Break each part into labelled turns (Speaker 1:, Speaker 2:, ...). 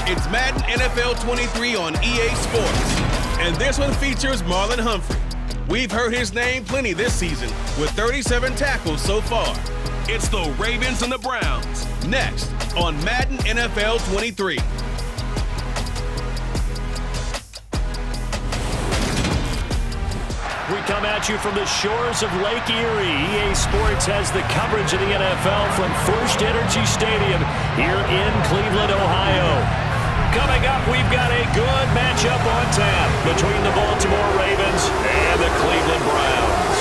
Speaker 1: It's Madden NFL 23 on EA Sports. And this one features Marlon Humphrey. We've heard his name plenty this season with 37 tackles so far. It's the Ravens and the Browns. Next on Madden NFL 23.
Speaker 2: We come at you from the shores of Lake Erie. EA Sports has the coverage of the NFL from First Energy Stadium here in Cleveland, Ohio. Coming up, we've got a good matchup on tap between the Baltimore Ravens and the Cleveland Browns.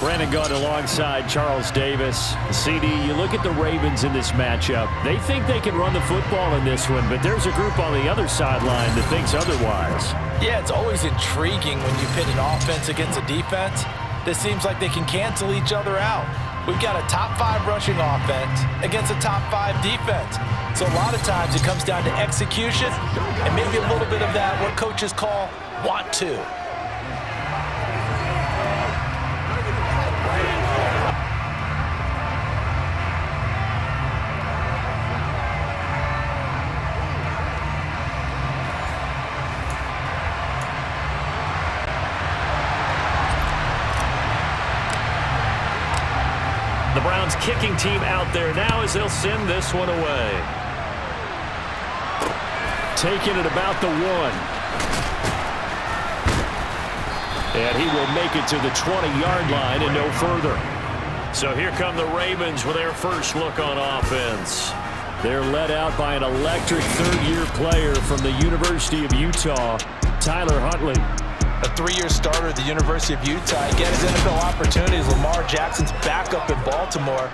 Speaker 2: Brandon Gaunt alongside Charles Davis. CD, you look at the Ravens in this matchup. They think they can run the football in this one, but there's a group on the other sideline that thinks otherwise.
Speaker 3: Yeah, it's always intriguing when you pit an offense against a defense. This seems like they can cancel each other out. We've got a top 5 rushing offense against a top 5 defense. So a lot of times it comes down to execution and maybe a little bit of that, what coaches call want to.
Speaker 2: The Browns kicking team out there now as they'll send this one away. Taking it about the 1. And he will make it to the 20-yard line and no further. So here come the Ravens with their first look on offense. They're led out by an electric third-year player from the University of Utah, Tyler Huntley.
Speaker 3: A 3-year starter at the University of Utah. He gets his NFL opportunities. Lamar Jackson's backup in Baltimore,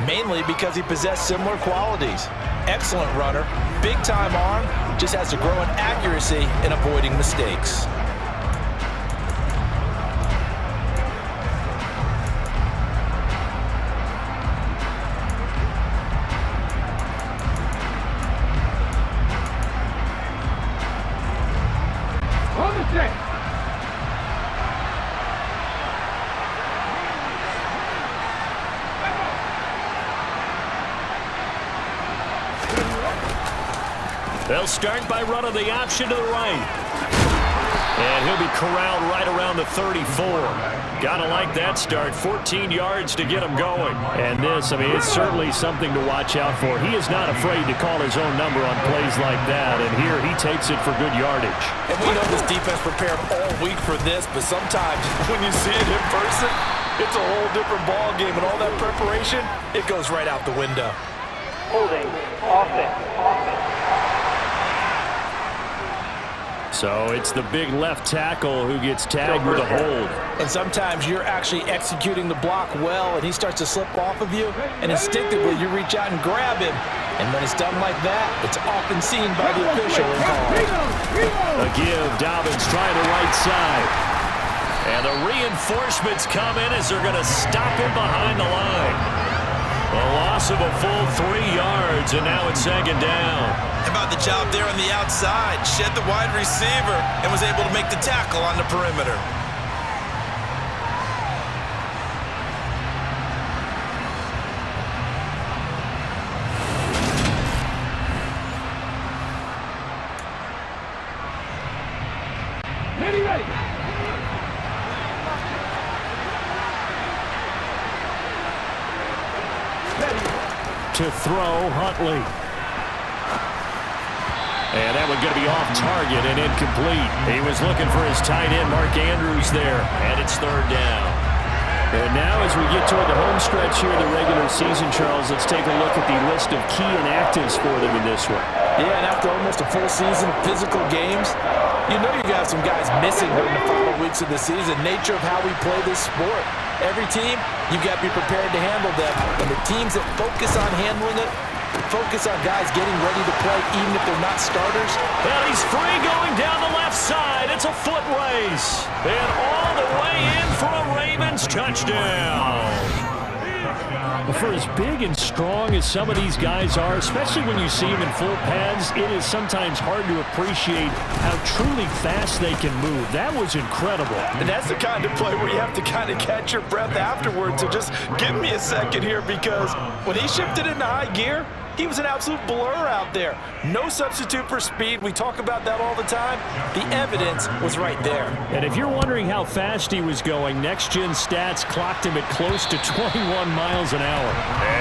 Speaker 3: mainly because he possessed similar qualities. Excellent runner, big-time arm, just has to grow in accuracy and avoiding mistakes.
Speaker 2: They'll start by running the option to the right. And he'll be corralled right around the 34. Gotta like that start. 14 yards to get him going. And this, I mean, it's certainly something to watch out for. He is not afraid to call his own number on plays like that. And here he takes it for good yardage.
Speaker 3: And we know this defense prepared all week for this, but sometimes when you see it in person, it's a whole different ball game. And all that preparation, it goes right out the window.
Speaker 4: Holding, offense.
Speaker 2: So it's the big left tackle who gets tagged with a hold.
Speaker 3: And sometimes you're actually executing the block well, and he starts to slip off of you, and instinctively you reach out and grab him. And when it's done like that, it's often seen by the official and called.
Speaker 2: A give, Dobbins trying the right side. And the reinforcements come in as they're going to stop him behind the line. A loss of a full 3 yards, and now it's second down.
Speaker 3: How about the job there on the outside? Shed the wide receiver and was able to make the tackle on the perimeter.
Speaker 4: Ready.
Speaker 2: To throw, Huntley. And that one going to be off target and incomplete. He was looking for his tight end, Mark Andrews, there. And it's third down. And now as we get toward the home stretch here in the regular season, Charles, let's take a look at the list of key inactives for them in this one.
Speaker 3: Yeah, and after almost a full season of physical games, you know you got some guys missing during the final weeks of the season. Nature of how we play this sport. Every team, you've got to be prepared to handle them. And the teams that focus on handling it, focus on guys getting ready to play even if they're not starters.
Speaker 2: Well, he's free going down the left side. It's a foot race. And all the way in for a Ravens touchdown. For as big and strong as some of these guys are, especially when you see them in full pads, it is sometimes hard to appreciate how truly fast they can move. That was incredible.
Speaker 3: And that's the kind of play where you have to kind of catch your breath afterwards. So just give me a second here, because when he shifted into high gear, he was an absolute blur out there. No substitute for speed. We talk about that all the time. The evidence was right there.
Speaker 2: And if you're wondering how fast he was going, next-gen stats clocked him at close to 21 miles an hour.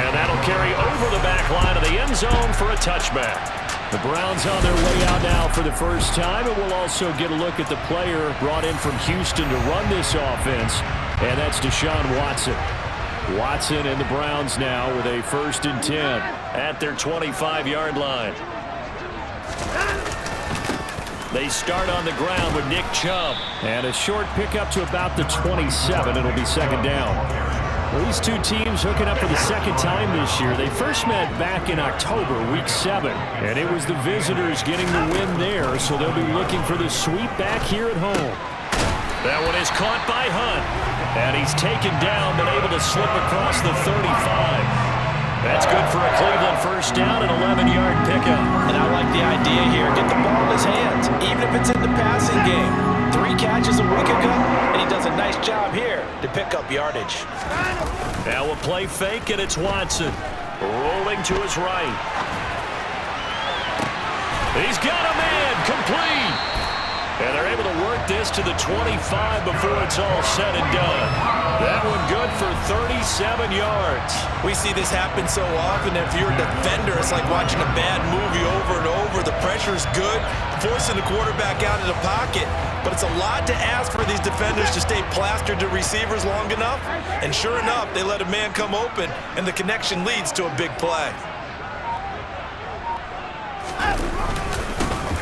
Speaker 2: And that'll carry over the back line of the end zone for a touchback. The Browns on their way out now for the first time, and we'll also get a look at the player brought in from Houston to run this offense, and that's Deshaun Watson. Watson and the Browns now with a 1st and 10 at their 25-yard line. They start on the ground with Nick Chubb. And a short pickup to about the 27. It'll be 2nd down. Well, these two teams hooking up for the 2nd time this year. They first met back in October, week 7. And it was the visitors getting the win there, so they'll be looking for the sweep back here at home. That one is caught by Hunt. And he's taken down, but able to slip across the 35. That's good for a Cleveland 1st down and 11-yard pickup. And I like the idea here. Get the ball in his hands, even if it's in the passing game. 3 catches a week ago, and he does a nice job here to pick up yardage. Now a play fake, and it's Watson. Rolling to his right. He's got a man, complete. And they're able to work this to the 25 before it's all said and done. That one good for 37 yards.
Speaker 3: We see this happen so often. If you're a defender, it's like watching a bad movie over and over. The pressure's good, forcing the quarterback out of the pocket. But it's a lot to ask for these defenders to stay plastered to receivers long enough. And sure enough, they let a man come open, and the connection leads to a big play.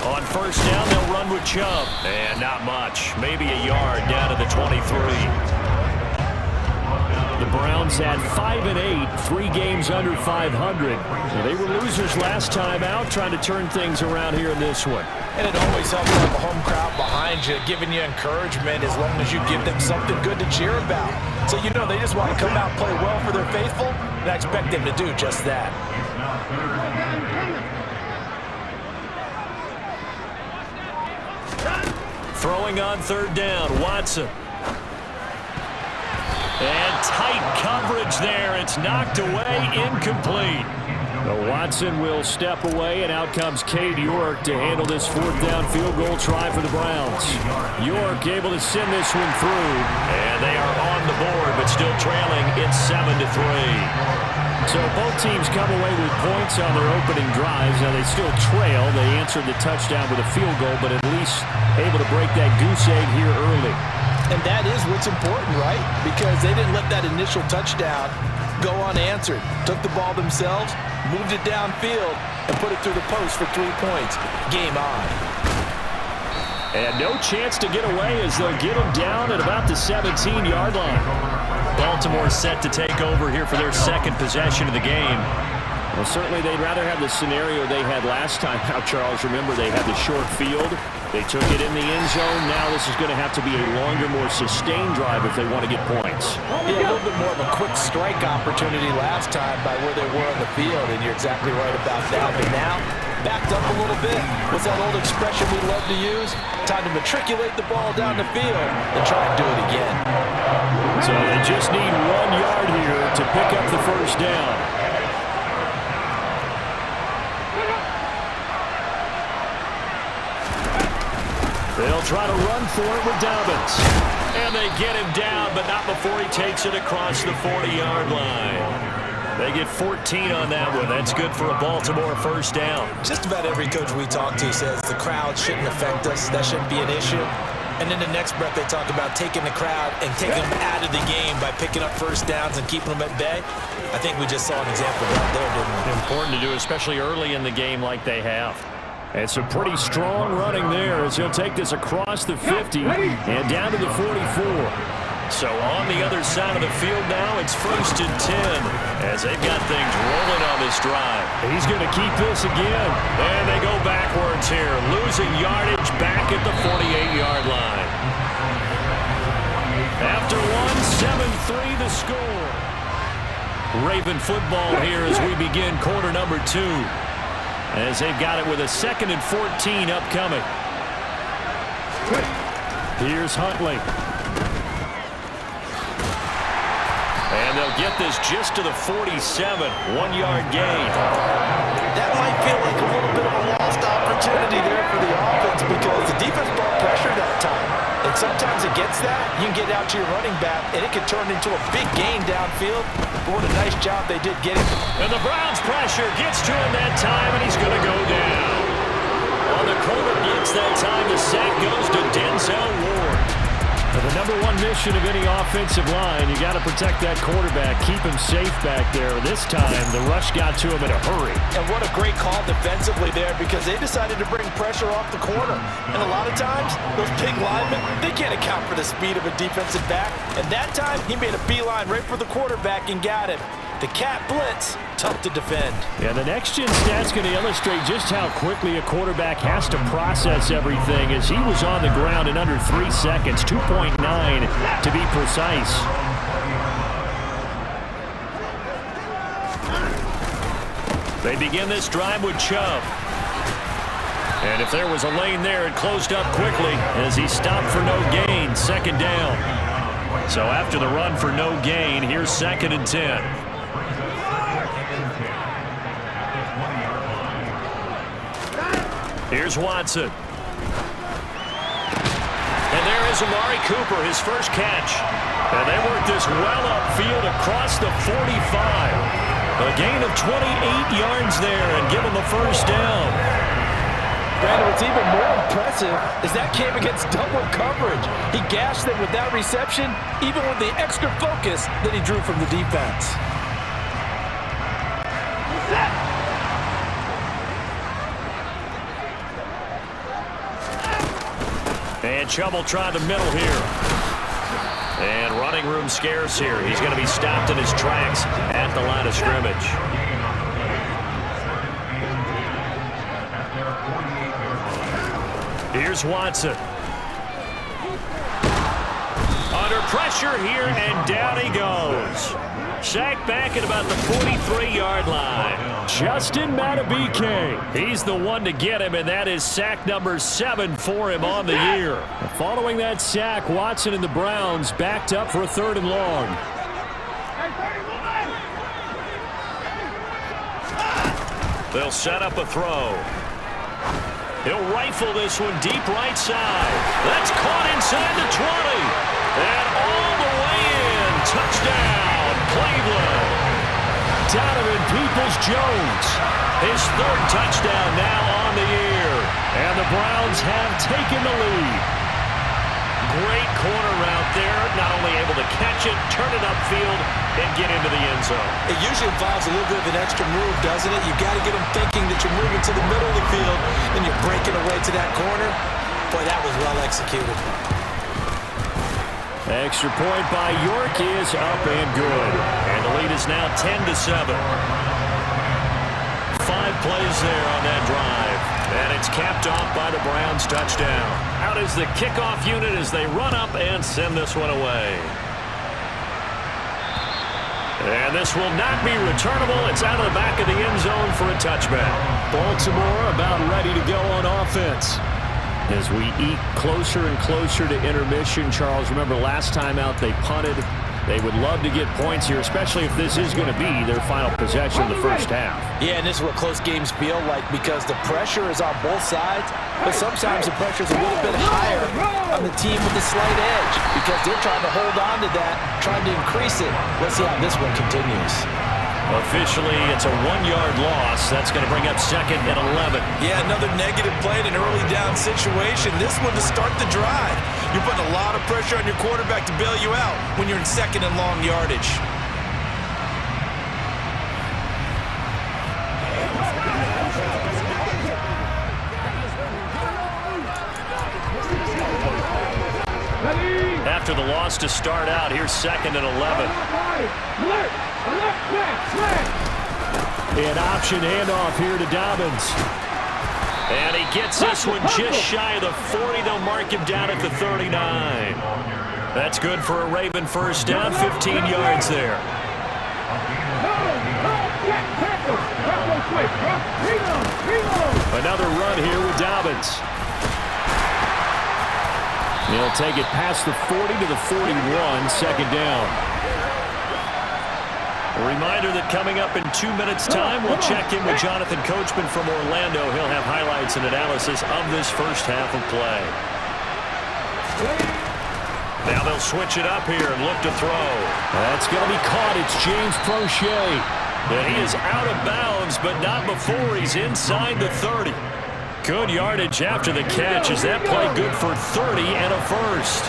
Speaker 2: On 1st down, they'll run with Chubb. And not much. Maybe a yard down to the 23. The Browns had 5 and 8, 3 games under 500. They were losers last time out, trying to turn things around here in this one.
Speaker 3: And it always helps to have a home crowd behind you, giving you encouragement as long as you give them something good to cheer about. So you know they just want to come out and play well for their faithful, and I expect them to do just that.
Speaker 2: Throwing on 3rd down, Watson. And tight coverage there. It's knocked away, incomplete. Watson will step away, and out comes Cade York to handle this 4th down field goal try for the Browns. York able to send this one through. And they are on the board, but still trailing. It's 7-3. So both teams come away with points on their opening drives. Now they still trail. They answered the touchdown with a field goal, but at least able to break that goose egg here early.
Speaker 3: And that is what's important, right? Because they didn't let that initial touchdown go unanswered. Took the ball themselves, moved it downfield, and put it through the post for 3 points. Game on.
Speaker 2: And no chance to get away as they'll get him down at about the 17-yard line. Baltimore set to take over here for their 2nd possession of the game. Well, certainly they'd rather have the scenario they had last time out, Charles. Remember, they had the short field. They took it in the end zone. Now this is going to have to be a longer, more sustained drive if they want to get points.
Speaker 3: Yeah, a little bit more of a quick strike opportunity last time by where they were on the field, and you're exactly right about that. But now, backed up a little bit. What's that old expression we love to use? Time to matriculate the ball down the field and try and do it again.
Speaker 2: So they just need 1 yard here to pick up the 1st down. They'll try to run for it with Dobbins. And they get him down, but not before he takes it across the 40-yard line. They get 14 on that one. That's good for a Baltimore 1st down.
Speaker 3: Just about every coach we talk to says the crowd shouldn't affect us. That shouldn't be an issue. And in the next breath, they talk about taking the crowd and taking them out of the game by picking up 1st downs and keeping them at bay. I think we just saw an example of that there, didn't we?
Speaker 2: Important to do, especially early in the game like they have. And some pretty strong running there as he'll take this across the 50 and down to the 44. So on the other side of the field now, it's 1st and 10 as they've got things rolling on this drive. He's going to keep this again. And they go backwards here, losing yardage back at the 48-yard line. After one, 7-3 the score. Raven football here as we begin quarter number 2. As they've got it with a 2nd and 14 upcoming. Here's Huntley. And they'll get this just to the 47. 1-yard gain.
Speaker 3: That might feel like a little bit of a lost opportunity there for the offense because the defense brought pressure that time. And sometimes against that, you can get out to your running back, and it can turn into a big gain downfield. But what a nice job they did getting.
Speaker 2: And the Browns pressure gets to him that time, and he's going to go down. On the corner blitz that time, the sack goes to Denzel Ward. The number one mission of any offensive line, you got to protect that quarterback, keep him safe back there. This time, the rush got to him in a hurry.
Speaker 3: And what a great call defensively there because they decided to bring pressure off the corner. And a lot of times, those big linemen, they can't account for the speed of a defensive back. And that time, he made a beeline right for the quarterback and got him. The cat blitz, tough to defend.
Speaker 2: Yeah, the next-gen stat's going to illustrate just how quickly a quarterback has to process everything as he was on the ground in under 3 seconds, 2.9 to be precise. They begin this drive with Chubb. And if there was a lane there, it closed up quickly as he stopped for no gain, 2nd down. So after the run for no gain, here's 2nd and 10. Here's Watson. And there is Amari Cooper, his first catch. And they work this well upfield across the 45. A gain of 28 yards there and give him a first down.
Speaker 3: Brandon, what's even more impressive is that came against double coverage. He gashed them with that reception, even with the extra focus that he drew from the defense.
Speaker 2: And Chubb will try the middle here. And running room scarce here. He's going to be stopped in his tracks at the line of scrimmage. Here's Watson. Under pressure here, and down he goes. Sacked back at about the 43-yard line. Justin Madubuike. He's the one to get him, and that is sack number 7 for him on the year. Following that sack, Watson and the Browns backed up for a 3rd and long. They'll set up a throw. He'll rifle this one deep right side. That's caught inside the 20. And all the way in. Touchdown, Cleveland. Donovan Peoples-Jones. His 3rd touchdown now on the year. And the Browns have taken the lead. Great corner route there. Not only able to catch it, turn it upfield, and get into the end zone.
Speaker 3: It usually involves a little bit of an extra move, doesn't it? You've got to get them thinking that you're moving to the middle of the field and you're breaking away to that corner. Boy, that was well executed.
Speaker 2: Extra point by York is up and good. And the lead is now 10-7. 5 plays there on that drive. And it's capped off by the Browns touchdown. Out is the kickoff unit as they run up and send this one away. And this will not be returnable. It's out of the back of the end zone for a touchback. Baltimore about ready to go on offense. As we eke closer and closer to intermission, Charles, remember last time out they punted. They would love to get points here, especially if this is going to be their final possession of the first half.
Speaker 3: Yeah, and this is what close games feel like because the pressure is on both sides, but sometimes the pressure is a little bit higher on the team with the slight edge because they're trying to hold on to that, trying to increase it. Let's see how this one continues.
Speaker 2: Officially, it's a 1-yard loss. That's going to bring up 2nd and 11.
Speaker 3: Yeah, another negative play in an early down situation. This one to start the drive. You're putting a lot of pressure on your quarterback to bail you out when you're in 2nd and long yardage.
Speaker 2: After the loss to start out, here's 2nd and 11. An option handoff here to Dobbins. And he gets this one just shy of the 40. They'll mark him down at the 39. That's good for a Raven first down, 15 yards there. Another run here with Dobbins. He'll take it past the 40 to the 41, second down. A reminder that coming up in 2 minutes' time, we'll check in with Jonathan Coachman from Orlando. He'll have highlights and analysis of this first half of play. Now they'll switch it up here and look to throw. That's going to be caught. It's James Prochet. And he is out of bounds, but not before he's inside the 30. Good yardage after the catch. Is that play good for 30 and a first?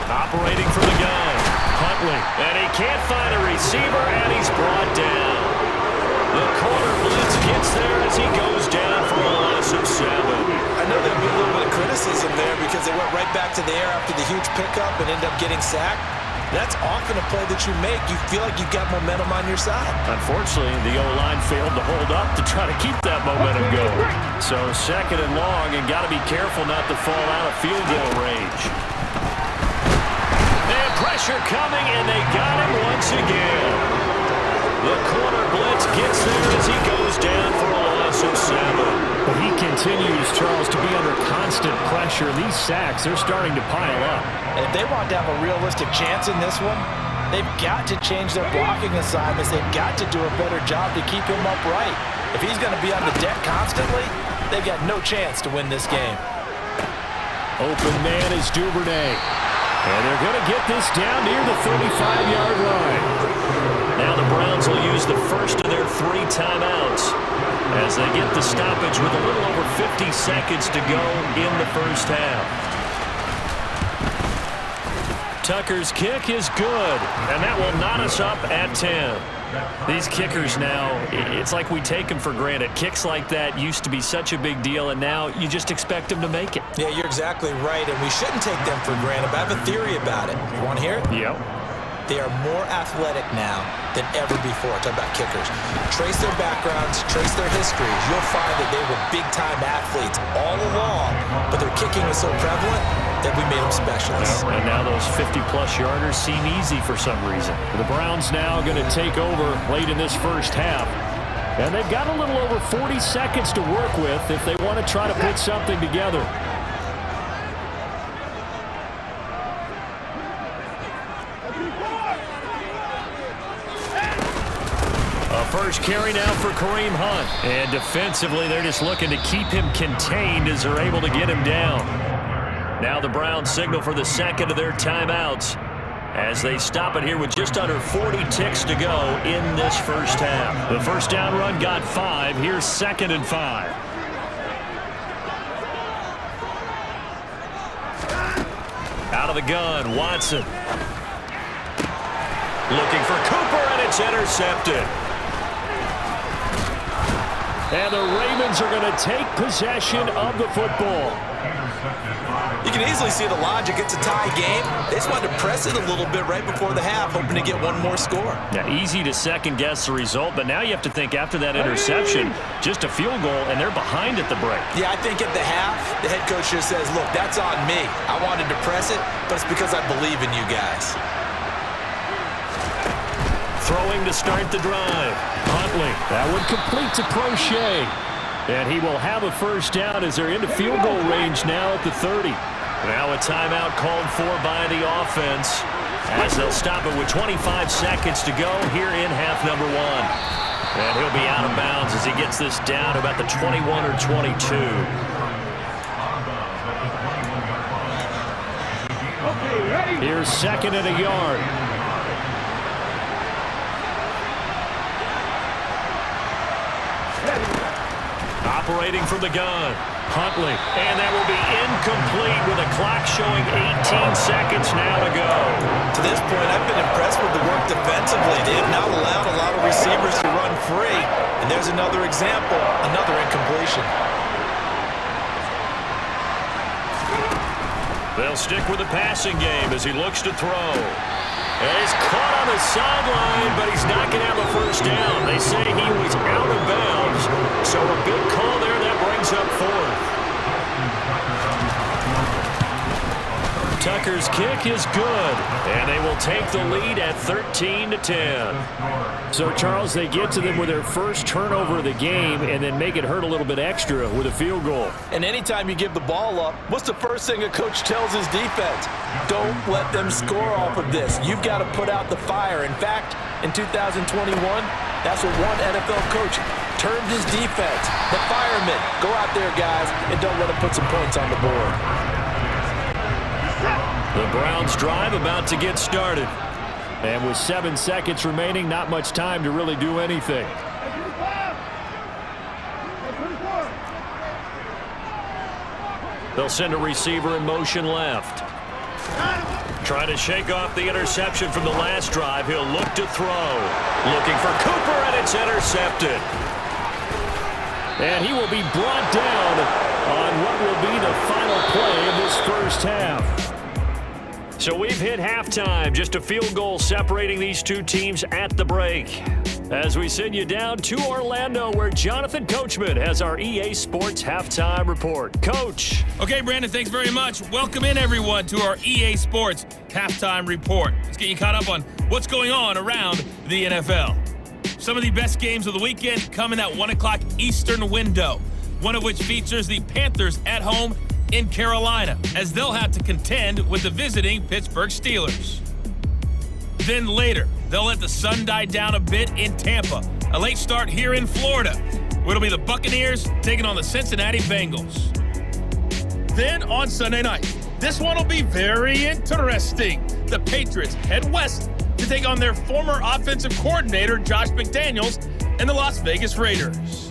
Speaker 2: Operating from the gun, Huntley. And he can't find a receiver, and he's brought down. The corner blitz gets there as he goes down for a loss of 7.
Speaker 3: I know there'll be a little bit of criticism there because they went right back to the air after the huge pickup and ended up getting sacked. That's often a play that you make. You feel like you've got momentum on your side.
Speaker 2: Unfortunately, the O-line failed to hold up to try to keep that momentum going. So second and long, and got to be careful not to fall out of field goal range. And pressure coming, and they got him once again. The corner blitz gets there as he goes down for a loss of 7.
Speaker 5: But he continues, Charles, to be under constant pressure. These sacks, they're starting to pile up.
Speaker 3: And if they want to have a realistic chance in this one, they've got to change their blocking assignments. They've got to do a better job to keep him upright. If he's going to be on the deck constantly, they've got no chance to win this game.
Speaker 2: Open man is Duvernay. And they're going to get this down near the 35-yard line. Now the Browns will use the first of their 3 timeouts as they get the stoppage with a little over 50 seconds to go in the first half. Tucker's kick is good, and that will knot us up at 10. These kickers now, it's like we take them for granted. Kicks like that used to be such a big deal, and now you just expect them to make it.
Speaker 3: Yeah, you're exactly right, and we shouldn't take them for granted, but I have a theory about it. You want to hear it?
Speaker 2: Yep.
Speaker 3: They are more athletic now than ever before. Talk about kickers. Trace their backgrounds, trace their histories. You'll find that they were big-time athletes all along, but their kicking was so prevalent that we made them specialists.
Speaker 2: And now those 50-plus yarders seem easy for some reason. The Browns now going to take over late in this first half. And they've got a little over 40 seconds to work with if they want to try to put something together. First carry now for Kareem Hunt. And defensively, they're just looking to keep him contained as they're able to get him down. Now the Browns signal for the second of their timeouts as they stop it here with just under 40 ticks to go in this first half. The first down run got 5. Here's 2nd and 5. Out of the gun, Watson. Looking for Cooper, and it's intercepted. And the Ravens are going to take possession of the football.
Speaker 3: You can easily see the logic. It's a tie game. They just wanted to press it a little bit right before the half, hoping to get one more score.
Speaker 2: Yeah, easy to second-guess the result, but now you have to think after that interception, just a field goal, and they're behind at the break.
Speaker 3: Yeah, I think at the half, the head coach just says, look, that's on me. I wanted to press it, but it's because I believe in you guys.
Speaker 2: Throwing to start the drive. Huntley. That would complete to Prochet. And he will have a first down as they're into field goal range now at the 30. Now a timeout called for by the offense as they'll stop it with 25 seconds to go here in half number 1. And he'll be out of bounds as he gets this down to about the 21 or 22. Here's 2nd and a yard. Operating from the gun, Huntley, and that will be incomplete with a clock showing 18 seconds now to go.
Speaker 3: To this point, I've been impressed with the work defensively. They have not allowed a lot of receivers to run free, and there's another example, another incompletion.
Speaker 2: They'll stick with the passing game as he looks to throw. And he's caught on the sideline, but he's not going to have a first down. They say he was out of bounds, so a big call there that brings up 4th. Tucker's kick is good, and they will take the lead at 13-10.
Speaker 5: So, Charles, they get to them with their first turnover of the game and then make it hurt a little bit extra with a field goal.
Speaker 3: And anytime you give the ball up, what's the first thing a coach tells his defense? Don't let them score off of this. You've got to put out the fire. In fact, in 2021, that's what one NFL coach termed his defense. The firemen. Go out there, guys, and don't let them put some points on the board.
Speaker 2: The Browns drive about to get started.
Speaker 5: And with 7 seconds remaining, not much time to really do anything.
Speaker 2: They'll send a receiver in motion left. Trying to shake off the interception from the last drive. He'll look to throw. Looking for Cooper, and it's intercepted.
Speaker 5: And he will be brought down on what will be the final play of this first half.
Speaker 2: So we've hit halftime. Just a field goal separating these two teams at the break. As we send you down to Orlando, where Jonathan Coachman has our EA Sports Halftime Report. Coach.
Speaker 6: Okay, Brandon, thanks very much. Welcome in, everyone, to our EA Sports Halftime Report. Let's get you caught up on what's going on around the NFL. Some of the best games of the weekend come in that 1 o'clock Eastern window, one of which features the Panthers at home in Carolina, as they'll have to contend with the visiting Pittsburgh Steelers. Then later, they'll let the sun die down a bit in Tampa. A late start here in Florida, where it'll be the Buccaneers taking on the Cincinnati Bengals. Then on Sunday night, this one will be very interesting. The Patriots head west to take on their former offensive coordinator, Josh McDaniels, and the Las Vegas Raiders.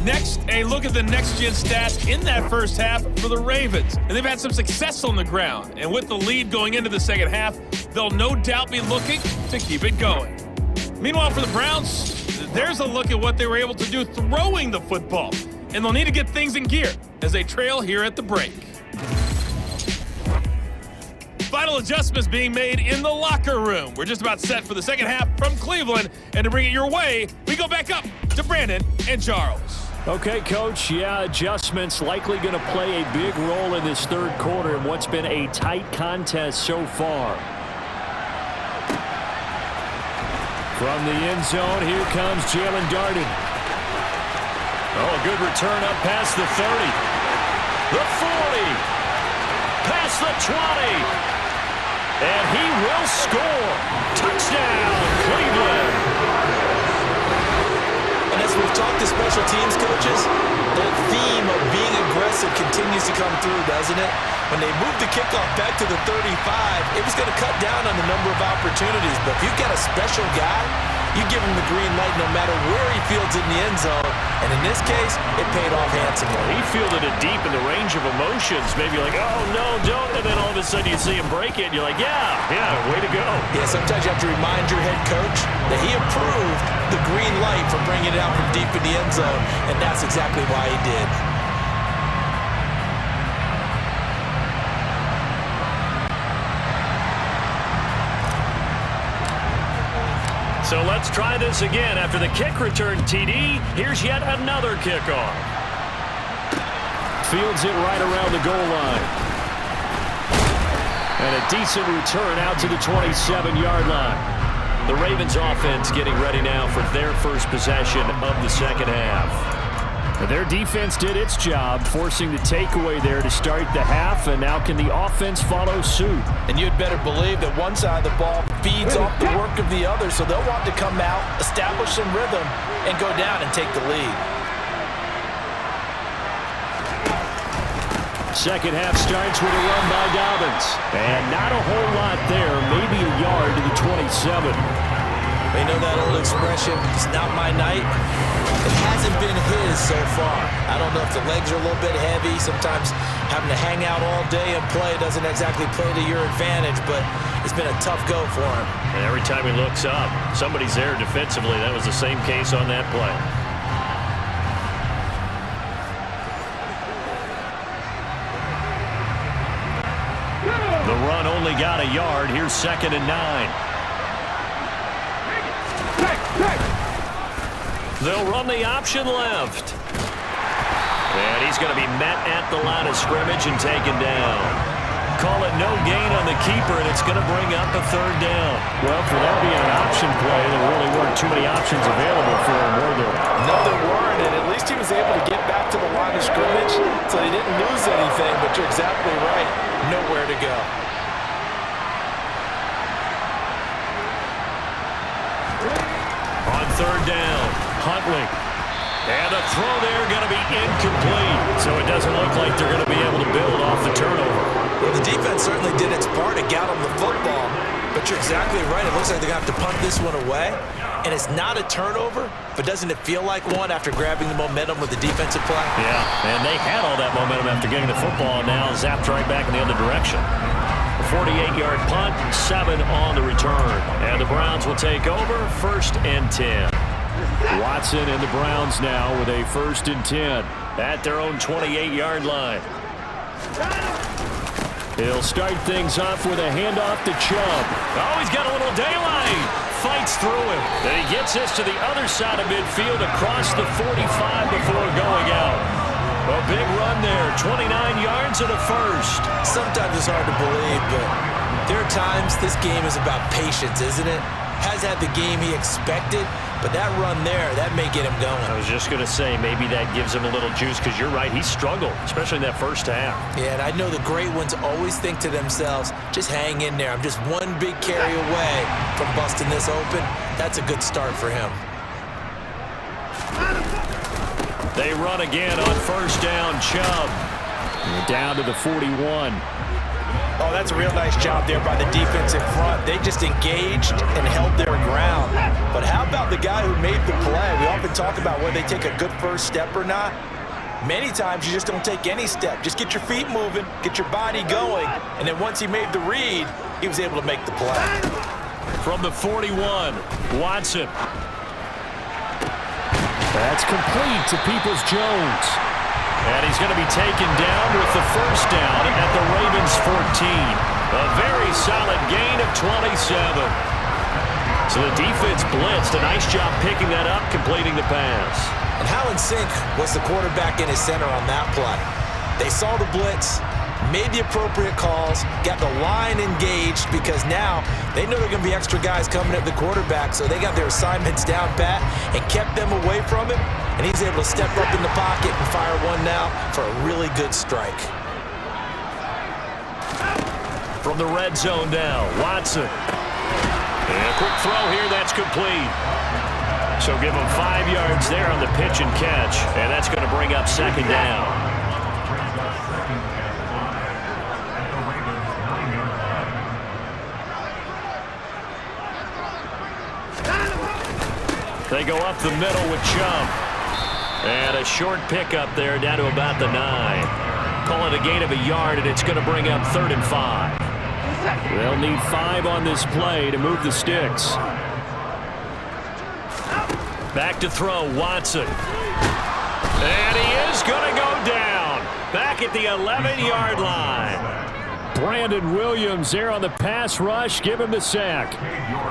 Speaker 6: Next, a look at the next-gen stats in that first half for the Ravens. And they've had some success on the ground. And with the lead going into the second half, they'll no doubt be looking to keep it going. Meanwhile, for the Browns, there's a look at what they were able to do throwing the football. And they'll need to get things in gear as they trail here at the break. Final adjustments being made in the locker room. We're just about set for the second half from Cleveland. And to bring it your way, we go back up to Brandon and Charles.
Speaker 5: Okay, Coach, yeah, adjustments likely going to play a big role in this third quarter in what's been a tight contest so far. From the end zone, here comes Jalen Darden.
Speaker 2: Oh, a good return up past the 30. The 40. Past the 20. And he will score. Touchdown, Cleveland.
Speaker 3: And as we've talked to special teams coaches, that theme of being aggressive continues to come through, doesn't it? When they moved the kickoff back to the 35, it was going to cut down on the number of opportunities. But if you've got a special guy, you give him the green light no matter where he fields in the end zone. And in this case, it paid off handsomely.
Speaker 2: He fielded it deep in the range of emotions. Maybe like, oh, no, don't. And then all of a sudden you see him break it. And you're like, yeah, way to go.
Speaker 3: Yeah, sometimes you have to remind your head coach that he approved the green light for bringing it out from deep in the end zone. And that's exactly why he did.
Speaker 2: So let's try this again. After the kick return TD, here's yet another kickoff.
Speaker 5: Fields it right around the goal line. And a decent return out to the 27-yard line.
Speaker 2: The Ravens offense getting ready now for their first possession of the second half.
Speaker 5: Their defense did its job, forcing the takeaway there to start the half, and now can the offense follow suit?
Speaker 3: And you'd better believe that one side of the ball feeds off the work of the other, so they'll want to come out, establish some rhythm, and go down and take the lead.
Speaker 5: Second half starts with a run by Dobbins. And not a whole lot there, maybe a yard to the 27.
Speaker 3: They know that old expression, it's not my night. It hasn't been his so far. I don't know if the legs are a little bit heavy. Sometimes having to hang out all day and play doesn't exactly play to your advantage, but it's been a tough go for him.
Speaker 2: And every time he looks up, somebody's there defensively. That was the same case on that play. The run only got a yard. Here's 2nd and 9. They'll run the option left. And he's going to be met at the line of scrimmage and taken down. Call it no gain on the keeper, and it's going to bring up a third down.
Speaker 5: Well, for that being an option play, there really weren't too many options available for him, were there?
Speaker 3: No, there weren't, and at least he was able to get back to the line of scrimmage, so he didn't lose anything, but you're exactly right. Nowhere to go.
Speaker 2: On third down, Huntley. And the throw there going to be incomplete. So it doesn't look like they're going to be able to build off the turnover.
Speaker 3: Well, the defense certainly did its part to get them the football, but you're exactly right. It looks like they're going to have to punt this one away, and it's not a turnover, but doesn't it feel like one after grabbing the momentum with the defensive play?
Speaker 2: Yeah, and they had all that momentum after getting the football, and now zapped right back in the other direction. A 48-yard punt, 7 on the return. And the Browns will take over, 1st and 10.
Speaker 5: Watson and the Browns now with a 1st and 10.
Speaker 2: At their own 28-yard line.
Speaker 5: He'll start things off with a handoff to Chubb.
Speaker 2: Oh, he's got a little daylight. Fights through it. Then he gets this to the other side of midfield across the 45 before going out. A big run there, 29 yards and a 1st.
Speaker 3: Sometimes it's hard to believe, but there are times this game is about patience, isn't it? Has had the game he expected, but that run there, that may get him going.
Speaker 2: I was just going to say, maybe that gives him a little juice, because you're right, he struggled, especially in that first half.
Speaker 3: Yeah, and I know the great ones always think to themselves, just hang in there. I'm just one big carry away from busting this open. That's a good start for him.
Speaker 2: They run again on 1st down, Chubb.
Speaker 5: Down to the 41.
Speaker 3: Oh, that's a real nice job there by the defense in front. They just engaged and held their ground. But how about the guy who made the play? We often talk about whether they take a good first step or not. Many times you just don't take any step. Just get your feet moving, get your body going, and then once he made the read, he was able to make the play.
Speaker 2: From the 41, Watson.
Speaker 5: That's complete to Peoples-Jones.
Speaker 2: And he's going to be taken down with the 1st down at the Ravens 14. A very solid gain of 27. So the defense blitzed. A nice job picking that up, completing the pass.
Speaker 3: And how in sync was the quarterback in his center on that play? They saw the blitz, made the appropriate calls, got the line engaged, because now they know there are going to be extra guys coming at the quarterback, so they got their assignments down pat and kept them away from him, and he's able to step up in the pocket and fire one now for a really good strike.
Speaker 2: From the red zone now, Watson. And a quick throw here, that's complete. So give him 5 yards there on the pitch and catch, and that's going to bring up 2nd down. They go up the middle with Chubb. And a short pickup there down to about the 9. Call it a gain of a yard, and it's going to bring up 3rd and 5.
Speaker 5: They'll need 5 on this play to move the sticks.
Speaker 2: Back to throw, Watson. And he is going to go down. Back at the 11-yard line.
Speaker 5: Brandon Williams there on the pass rush. Give him the sack.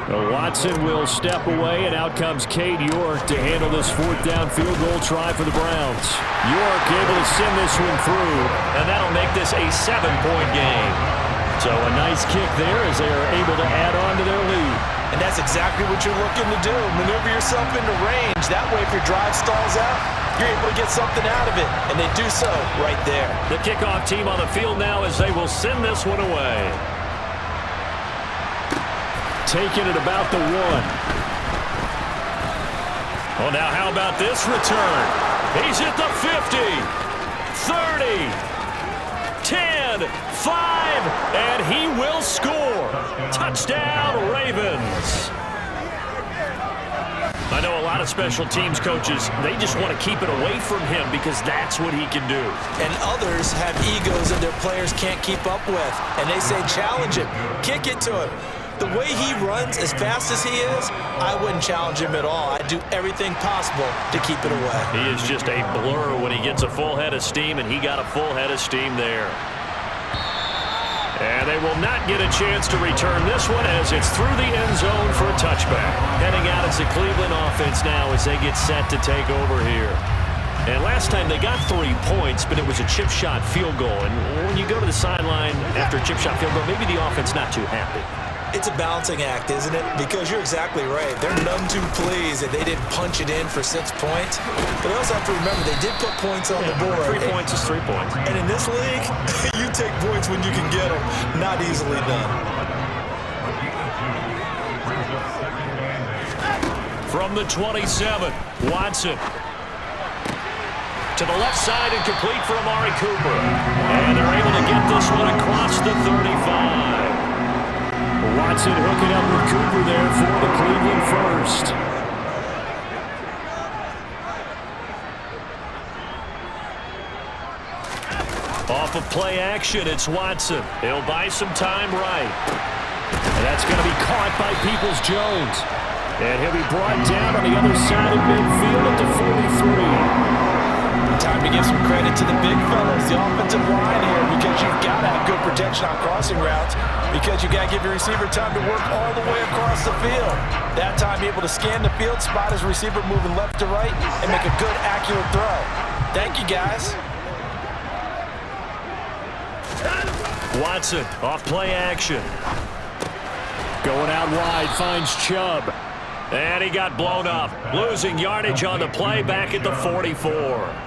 Speaker 5: Watson will step away, and out comes Cade York to handle this 4th down field goal try for the Browns. York able to send this one through,
Speaker 2: and that'll make this a 7-point game.
Speaker 5: So a nice kick there as they are able to add on to their lead.
Speaker 3: And that's exactly what you're looking to do. Maneuver yourself into range. That way, if your drive stalls out, you're able to get something out of it. And they do so right there.
Speaker 2: The kickoff team on the field now as they will send this one away.
Speaker 5: Taking it about the 1.
Speaker 2: Well, now how about this return? He's at the 50, 30, 10, 5, and he will score. Touchdown, Ravens. I know a lot of special teams coaches, they just want to keep it away from him because that's what he can do.
Speaker 3: And others have egos that their players can't keep up with. And they say, challenge him, kick it to him. The way he runs, as fast as he is, I wouldn't challenge him at all. I'd do everything possible to keep it away.
Speaker 2: He is just a blur when he gets a full head of steam, and he got a full head of steam there. And they will not get a chance to return this one as it's through the end zone for a touchback. Heading out is the Cleveland offense now as they get set to take over here. And last time they got 3 points, but it was a chip shot field goal. And when you go to the sideline after a chip shot field goal, maybe the offense not too happy.
Speaker 3: It's a balancing act, isn't it? Because you're exactly right. They're none too pleased that they didn't punch it in for 6 points. But they also have to remember they did put points on the board.
Speaker 2: 3 points is 3 points.
Speaker 3: And in this league, you take points when you can get them. Not easily done.
Speaker 2: From the 27, Watson. To the left side and complete for Amari Cooper. And they're able to get this one across the 35.
Speaker 5: Watson hooking up with Cooper there for the Cleveland first.
Speaker 2: Off of play action, it's Watson. He'll buy some time right.
Speaker 5: And that's going to be caught by Peoples-Jones. And he'll be brought down on the other side of midfield at the 43.
Speaker 3: Time to give some credit to the big fellas, the offensive line here, because you've got to have good protection on crossing routes, because you got to give your receiver time to work all the way across the field. That time, be able to scan the field, spot his receiver moving left to right, and make a good, accurate throw. Thank you, guys.
Speaker 2: Watson, off play action.
Speaker 5: Going out wide, finds Chubb.
Speaker 2: And he got blown up. Losing yardage on the play back at the 44.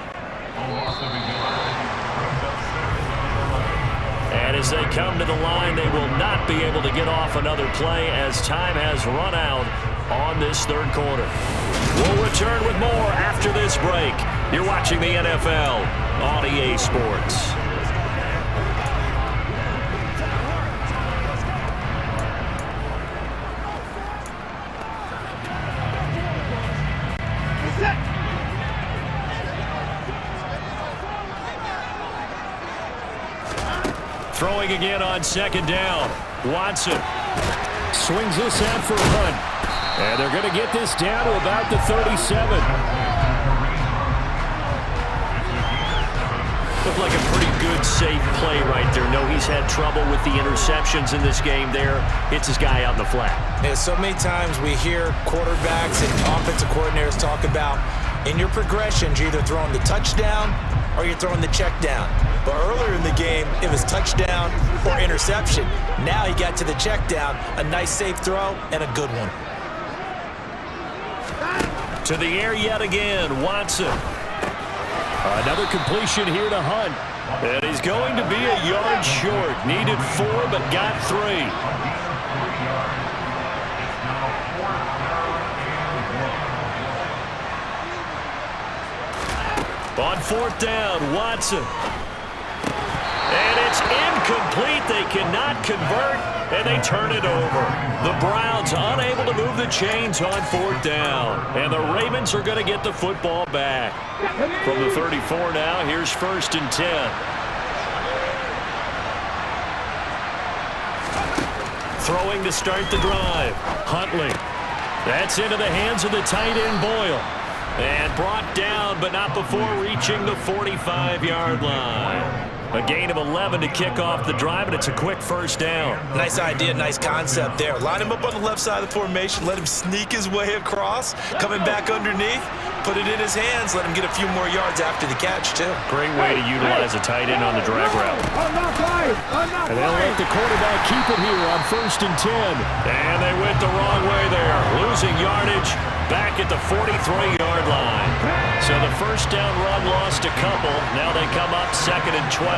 Speaker 2: And as they come to the line, they will not be able to get off another play as time has run out on this third quarter. We'll return with more after this break. You're watching the NFL on EA Sports. Throwing again on second down. Watson
Speaker 5: swings this out for Hunt. And they're going to get this down to about the 37.
Speaker 2: Looked like a pretty good, safe play right there. No, he's had trouble with the interceptions in this game there. Hits his guy out in the flat.
Speaker 3: Yeah, so many times we hear quarterbacks and offensive coordinators talk about in your progressions, you're either throwing the touchdown or you're throwing the check down. But earlier in the game, it was touchdown or interception. Now he got to the check down, a nice safe throw, and a good one.
Speaker 2: To the air yet again, Watson.
Speaker 5: Another completion here to Hunt.
Speaker 2: And he's going to be a yard short. Needed 4, but got 3. On fourth down, Watson. And it's incomplete. They cannot convert, and they turn it over. The Browns unable to move the chains on fourth down. And the Ravens are going to get the football back. From the 34 now, here's 1st and 10. Throwing to start the drive. Huntley. That's into the hands of the tight end Boyle. And brought down, but not before reaching the 45-yard line. A gain of 11 to kick off the drive, and it's a quick first down.
Speaker 3: Nice idea, nice concept there. Line him up on the left side of the formation, let him sneak his way across, coming back underneath, put it in his hands, let him get a few more yards after the catch, too.
Speaker 2: Great way to utilize a tight end on the drag route.
Speaker 5: And they'll let the quarterback keep it here on 1st and 10.
Speaker 2: And they went the wrong way there, losing yardage back at the 43-yard line. So the first down run lost a couple. Now they come up 2nd and 12.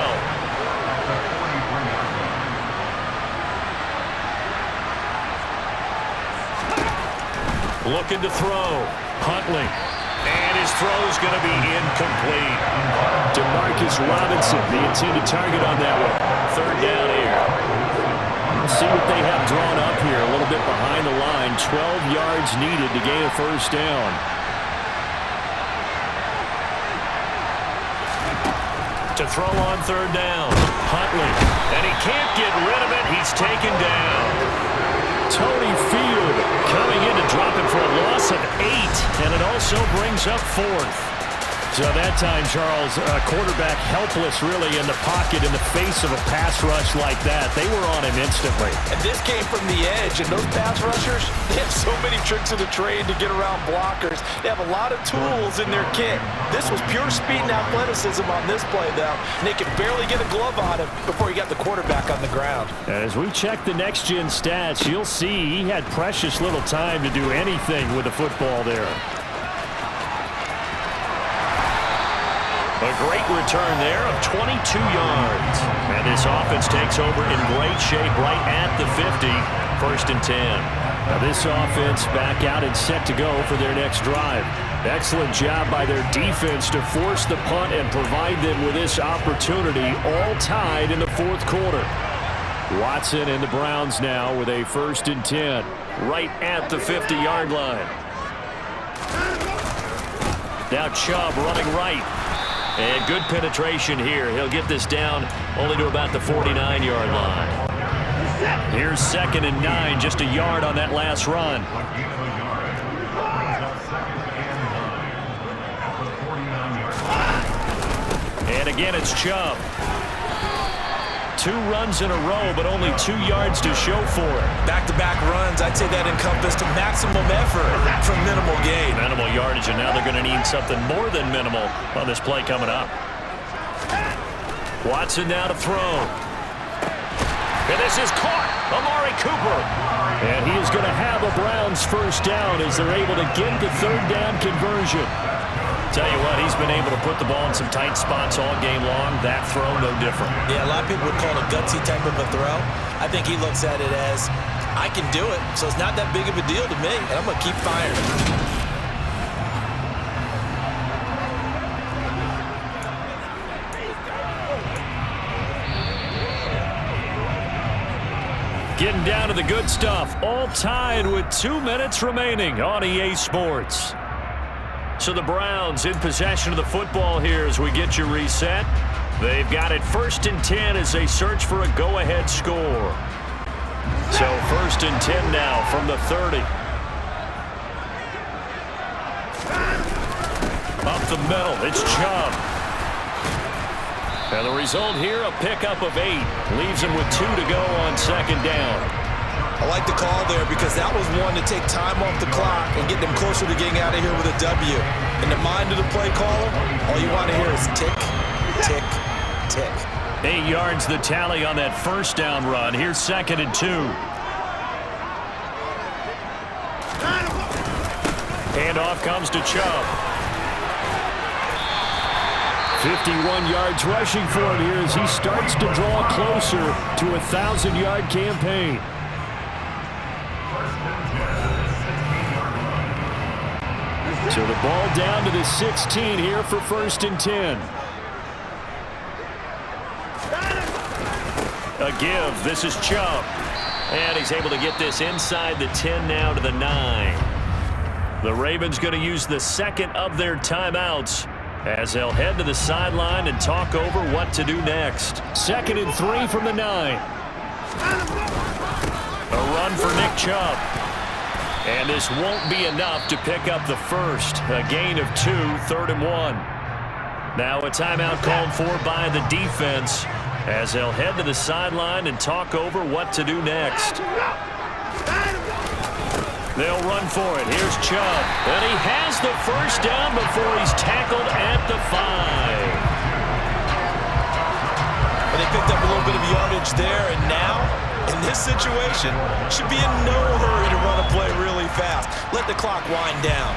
Speaker 2: Looking to throw. Huntley. And his throw is going to be incomplete.
Speaker 5: Demarcus Robinson, the intended target on that one.
Speaker 2: 3rd down here.
Speaker 5: Let's see what they have drawn up here. A little bit behind the line. 12 yards needed to gain a first down.
Speaker 2: To throw on 3rd down. Huntley. And he can't get rid of it. He's taken down.
Speaker 5: Tony Field
Speaker 2: coming in to drop it for a loss of 8. And it also brings up 4th.
Speaker 5: So that time, Charles, quarterback helpless really in the pocket in the face of a pass rush like that. They were on him instantly.
Speaker 3: And this came from the edge, and those pass rushers, they have so many tricks of the trade to get around blockers. They have a lot of tools in their kit. This was pure speed and athleticism on this play, though. And they could barely get a glove on him before he got the quarterback on the ground.
Speaker 5: As we check the next-gen stats, you'll see he had precious little time to do anything with the football there.
Speaker 2: A great return there of 22 yards. And this offense takes over in great shape right at the 50. 1st and 10.
Speaker 5: Now this offense back out and set to go for their next drive. Excellent job by their defense to force the punt and provide them with this opportunity, all tied in the 4th quarter. Watson and the Browns now with a 1st and 10.
Speaker 2: Right at the 50-yard line. Now Chubb running right. And good penetration here. He'll get this down only to about the 49-yard line. Here's 2nd and 9, just a yard on that last run. And again, it's Chubb. 2 runs in a row, but only 2 yards to show for it.
Speaker 3: Back-to-back runs, I'd say that encompassed maximum effort for minimal gain.
Speaker 2: Minimal yardage, and now they're going to need something more than minimal on this play coming up. Watson now to throw. And this is caught. Amari Cooper.
Speaker 5: And he is going to have a Browns 1st down as they're able to get the 3rd down conversion.
Speaker 2: Tell you what, he's been able to put the ball in some tight spots all game long. That throw, no different.
Speaker 3: Yeah, a lot of people would call it a gutsy type of a throw. I think he looks at it as, I can do it, so it's not that big of a deal to me, and I'm going to keep firing.
Speaker 5: Getting down to the good stuff, all tied with 2 minutes remaining on EA Sports.
Speaker 2: So the Browns in possession of the football here as we get you reset. They've got it 1st and 10 as they search for a go-ahead score. So 1st and 10 now from the 30. Up the middle, it's Chubb. And the result here, a pickup of 8. Leaves him with 2 to go on 2nd down.
Speaker 3: I like the call there because that was one to take time off the clock and get them closer to getting out of here with a W. In the mind of the play caller, all you want to hear is tick, tick, tick.
Speaker 2: 8 yards the tally on that 1st down run. Here's 2nd and 2. Handoff comes to Chubb.
Speaker 5: 51 yards rushing for him here as he starts to draw closer to a 1,000-yard campaign. So the ball down to the 16 here for 1st and 10.
Speaker 2: A give. This is Chubb. And he's able to get this inside the 10 now to the 9. The Ravens going to use the 2nd of their timeouts as they'll head to the sideline and talk over what to do next.
Speaker 5: 2nd and 3 from the 9.
Speaker 2: A run for Nick Chubb. And this won't be enough to pick up the 1st. A gain of 2, 3rd and 1. Now a timeout called for by the defense as they'll head to the sideline and talk over what to do next. They'll run for it. Here's Chubb. And he has the 1st down before he's tackled at the 5.
Speaker 3: And they picked up a little bit of yardage there, and now, in this situation, should be in no hurry to run a play really fast. Let the clock wind down.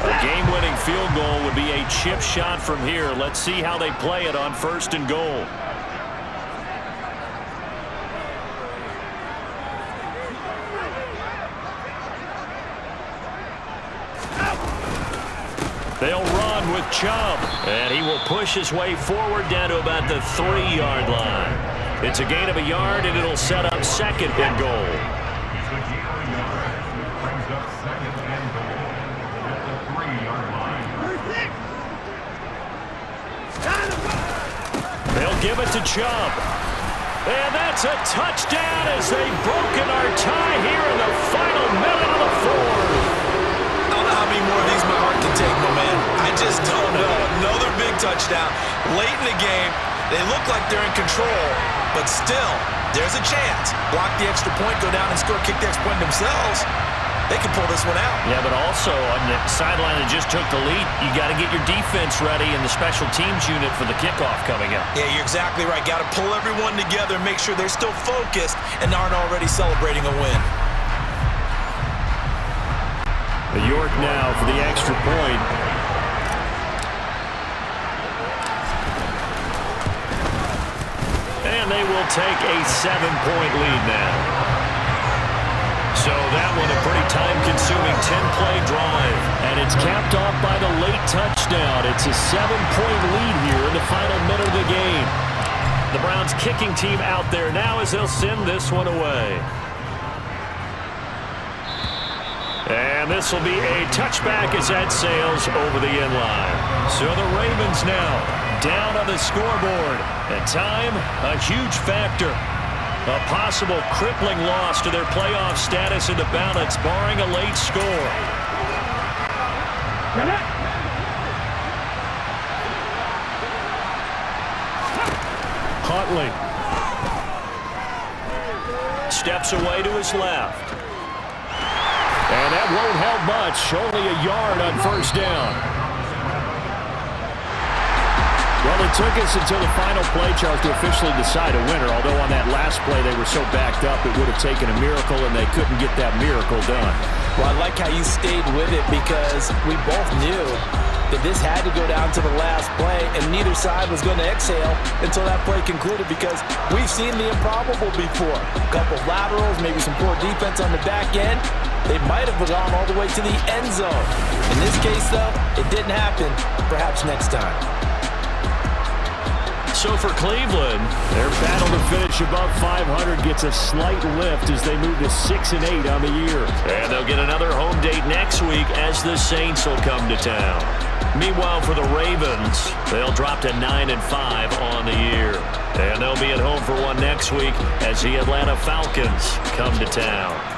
Speaker 2: A game-winning field goal would be a chip shot from here. Let's see how they play it on 1st and goal. They'll run with Chubb, and he will push his way forward down to about the 3-yard line. It's a gain of a yard, and it'll set up 2nd and goal. They'll give it to Chubb. And that's a touchdown as they've broken our tie here in the final minute of the fourth.
Speaker 3: I don't know how many more of these my heart can take, my man. I just don't know. Another big touchdown. Late in the game, they look like they're in control, but still, there's a chance. Block the extra point, go down and score, kick the extra point themselves. They can pull this one out.
Speaker 2: Yeah, but also on the sideline that just took the lead, you got to get your defense ready in the special teams unit for the kickoff coming up.
Speaker 3: Yeah, you're exactly right. Got to pull everyone together, make sure they're still focused and aren't already celebrating a win.
Speaker 5: York now for the extra point.
Speaker 2: And they will take a 7-point lead now. So that one a pretty time-consuming 10-play drive.
Speaker 5: And it's capped off by the late touchdown. It's a 7-point lead here in the final minute of the game.
Speaker 2: The Browns kicking team out there now as they'll send this one away. And this will be a touchback as that sails over the end line. So the Ravens now down on the scoreboard. And time, a huge factor. A possible crippling loss to their playoff status in the balance, barring a late score.
Speaker 5: Huntley
Speaker 2: steps away to his left.
Speaker 5: And that won't help much. Only a yard on first down. Well, it took us until the final play, Charles, to officially decide a winner. Although on that last play they were so backed up, it would have taken a miracle, and they couldn't get that miracle done.
Speaker 3: Well, I like how you stayed with it because we both knew that this had to go down to the last play, and neither side was going to exhale until that play concluded because we've seen the improbable before. A couple of laterals, maybe some poor defense on the back end. They might have gone all the way to the end zone. In this case, though, it didn't happen. Perhaps next time.
Speaker 2: So for Cleveland,
Speaker 5: their battle to finish above 500 gets a slight lift as they move to 6-8 on the year.
Speaker 2: And they'll get another home date next week as the Saints will come to town. Meanwhile, for the Ravens, they'll drop to 9-5 on the year. And they'll be at home for one next week as the Atlanta Falcons come to town.